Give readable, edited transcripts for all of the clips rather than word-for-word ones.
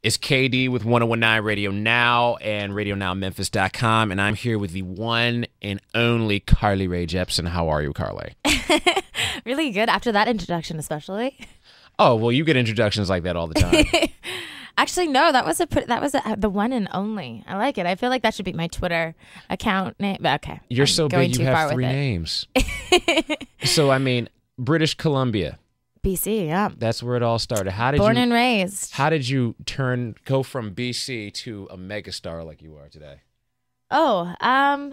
It's KD with 1019 Radio Now and RadioNowMemphis.com, and I'm here with the one and only Rae Jepsen. How are you, Carly? Really good after that introduction, especially. Oh, well, you get introductions like that all the time. Actually, no, that was the one and only. I like it. I feel like that should be my Twitter account name. But okay, You're so big, you have three names. So, I mean, British Columbia. BC, yeah. That's where it all started. Born and raised. How did you go from BC to a megastar like you are today? Oh, I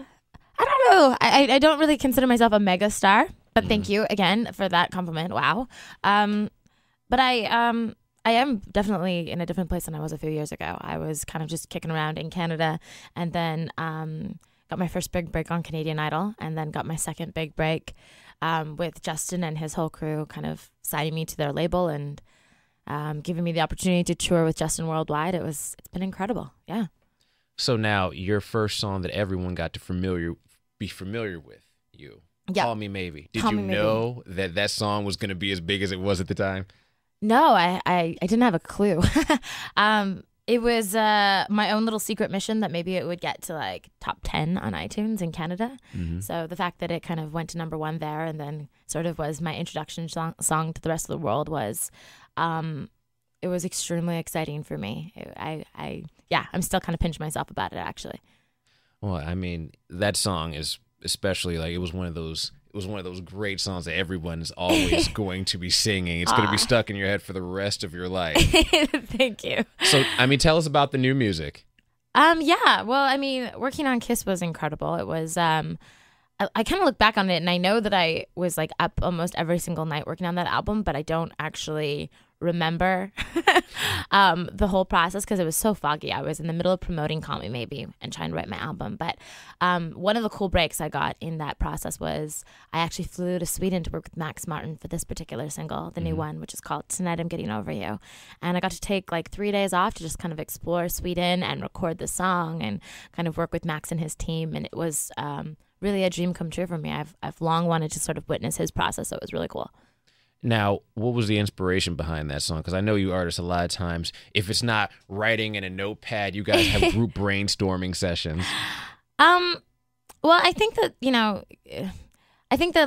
don't know. I don't really consider myself a megastar, but thank you again for that compliment. Wow. But I am definitely in a different place than I was a few years ago. I was kind of just kicking around in Canada, and then got my first big break on Canadian Idol, and then got my second big break with Justin and his whole crew kind of signing me to their label and giving me the opportunity to tour with Justin worldwide. It's been incredible. Yeah. So now your first song that everyone got to be familiar with you. Yeah. Call Me Maybe. Did Call you Me Maybe. know that song was going to be as big as it was at the time? No, I didn't have a clue. It was my own little secret mission that maybe it would get to like top 10 on iTunes in Canada. Mm-hmm. So the fact that it kind of went to number one there and then sort of was my introduction song to the rest of the world it was extremely exciting for me. I'm still kind of pinching myself about it, actually. Well, I mean, that song is especially like it was one of those great songs that everyone's always going to be singing. It's going to be stuck in your head for the rest of your life. Thank you. So, I mean, tell us about the new music. Yeah. Well, I mean, working on Kiss was incredible. It was I kind of look back on it and I know that I was like up almost every single night working on that album, but I don't actually remember the whole process because it was so foggy. I was in the middle of promoting Call Me Maybe and trying to write my album. But one of the cool breaks I got in that process was I actually flew to Sweden to work with Max Martin for this particular single, the new one, which is called Tonight I'm Getting Over You. And I got to take like 3 days off to just kind of explore Sweden and record the song and kind of work with Max and his team. And it was really a dream come true for me. I've long wanted to sort of witness his process, so it was really cool. Now, what was the inspiration behind that song? Because I know you artists a lot of times, if it's not writing in a notepad, you guys have group brainstorming sessions. Well, I think that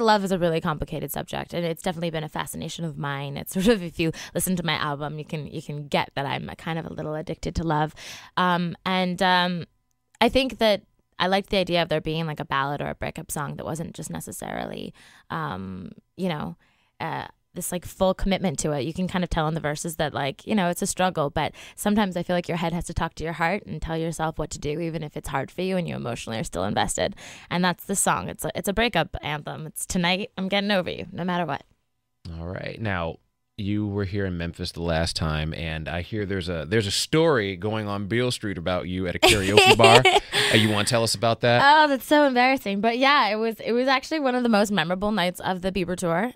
love is a really complicated subject, and it's definitely been a fascination of mine. It's sort of, if you listen to my album, you can get that I'm kind of a little addicted to love. I think that I liked the idea of there being like a ballad or a breakup song that wasn't just necessarily, this like full commitment to it. You can kind of tell in the verses that like, it's a struggle, but sometimes I feel like your head has to talk to your heart and tell yourself what to do, even if it's hard for you and you emotionally are still invested. And that's the song. It's a breakup anthem. It's Tonight I'm Getting Over You, no matter what. All right. Now, you were here in Memphis the last time, and I hear there's a story going on Beale Street about you at a karaoke bar. You want to tell us about that? Oh, that's so embarrassing. But yeah, it was actually one of the most memorable nights of the Bieber tour.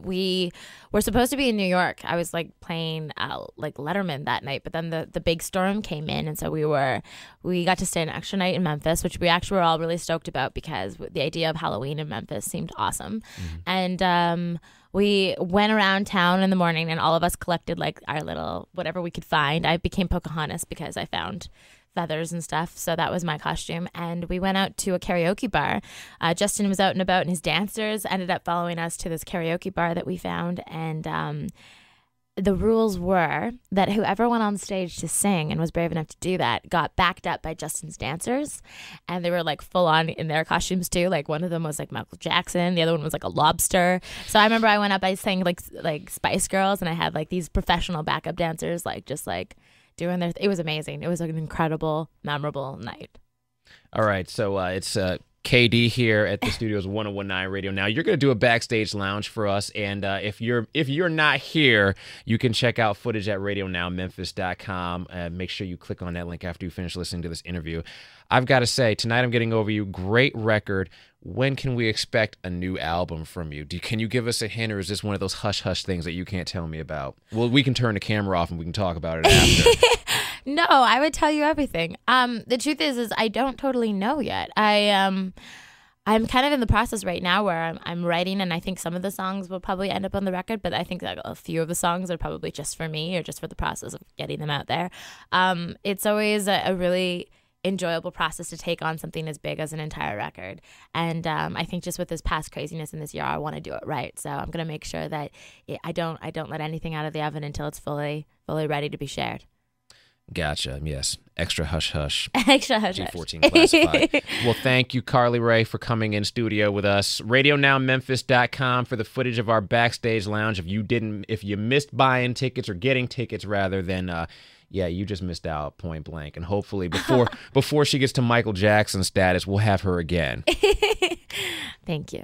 We were supposed to be in New York. I was like playing like Letterman that night, but then the big storm came in, and so we got to stay an extra night in Memphis, which we actually were all really stoked about because the idea of Halloween in Memphis seemed awesome. And we went around town in the morning and all of us collected like our little whatever we could find. I became Pocahontas because I found feathers and stuff. So that was my costume. And we went out to a karaoke bar. Justin was out and about and his dancers ended up following us to this karaoke bar that we found. And the rules were that whoever went on stage to sing and was brave enough to do that got backed up by Justin's dancers. And they were like full on in their costumes too. Like one of them was like Michael Jackson. The other one was like a lobster. So I remember I went up, I sang like Spice Girls, and I had like these professional backup dancers just doing their it was amazing. It was like an incredible, memorable night. All right. So it's KD here at the studios 1019 Radio Now. You're going to do a backstage lounge for us, and if you're not here, you can check out footage at RadioNowMemphis.com. Make sure you click on that link after you finish listening to this interview. I've got to say, Tonight I'm Getting Over You, great record. When can we expect a new album from you? Can you give us a hint, or is this one of those hush-hush things that you can't tell me about? Well, we can turn the camera off and we can talk about it after. No, I would tell you everything. The truth is I don't totally know yet. I'm kind of in the process right now where I'm writing, and I think some of the songs will probably end up on the record, but I think that a few of the songs are probably just for me or just for the process of getting them out there. It's always a really enjoyable process to take on something as big as an entire record. And I think just with this past craziness in this year, I want to do it right. So I'm going to make sure that I don't let anything out of the oven until it's fully ready to be shared. Gotcha. Yes. Extra hush hush. Extra hush hush. G14 classified. Well, thank you, Carly Rae, for coming in studio with us. RadioNowMemphis.com for the footage of our backstage lounge. If you missed buying tickets or getting tickets rather, then yeah, you just missed out, point blank. And hopefully before she gets to Michael Jackson status, we'll have her again. Thank you.